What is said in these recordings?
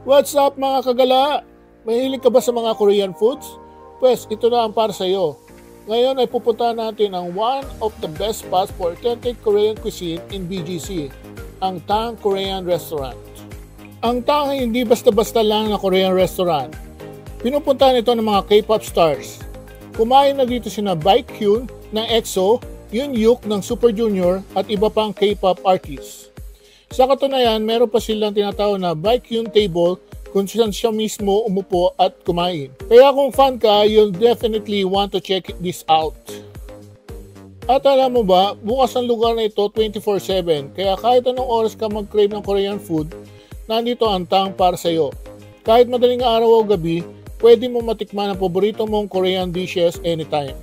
What's up mga kagala? Mahilig ka ba sa mga Korean foods? Pwes, ito na ang para sa iyo. Ngayon ay pupunta natin ang one of the best spots for authentic Korean cuisine in BGC, ang Tang Korean Restaurant. Ang Tang ay hindi basta-basta lang na Korean restaurant. Pinupuntahan ito ng mga K-pop stars. Kumain na dito sina Baekhyun ng EXO, Yoonhyuk ng Super Junior at iba pang K-pop artists. Sa katunayan, meron pa silang tinatawag na Baekhyun table kung saan siya mismo umupo at kumain. Kaya kung fan ka, you'll definitely want to check this out. At alam mo ba, bukas ang lugar na ito 24/7, kaya kahit anong oras ka mag-crave ng Korean food, nandito ang Tang para sa iyo. Kahit madaling araw o gabi, pwede mo matikman ang paborito mong Korean dishes anytime.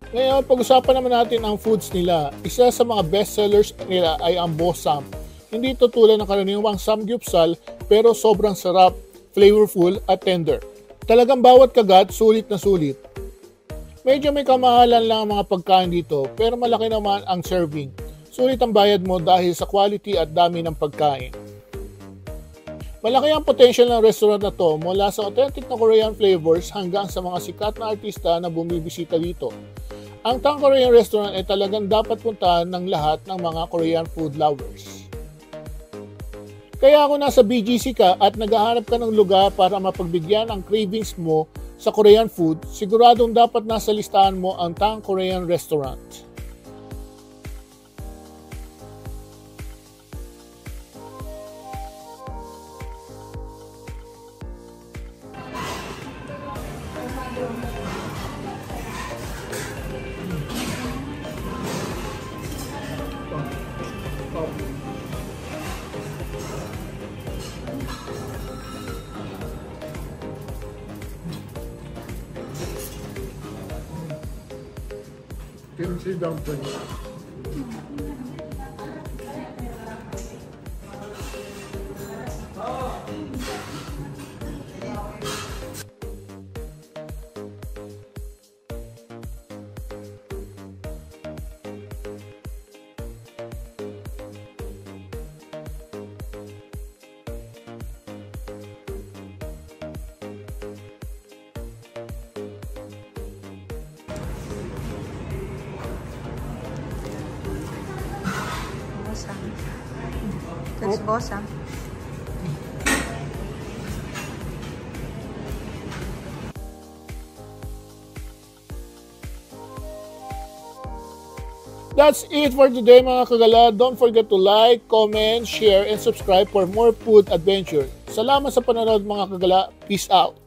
Ngayon, pag-usapan naman natin ang foods nila. Isa sa mga best sellers nila ay ang Bossam. Hindi ito tulad ng karaniwang samgyeopsal pero sobrang sarap, flavorful at tender. Talagang bawat kagat sulit na sulit. Medyo may kamahalan lang ang mga pagkain dito pero malaki naman ang serving. Sulit ang bayad mo dahil sa quality at dami ng pagkain. Malaki ang potential ng restaurant na to mula sa authentic na Korean flavors hanggang sa mga sikat na artista na bumibisita dito. Ang Tang Korean Restaurant ay talagang dapat puntahan ng lahat ng mga Korean food lovers. Kaya kung nasa BGC ka at naghahanap ka ng lugar para mapagbigyan ang cravings mo sa Korean food, siguradong dapat nasa listahan mo ang Tang Korean Restaurant. Kimchi dumpling. That's Bossam. That's it for today mga kagala. Don't forget to like, comment, share, and subscribe for more food adventure. Salamat sa panonood mga kagala. Peace out!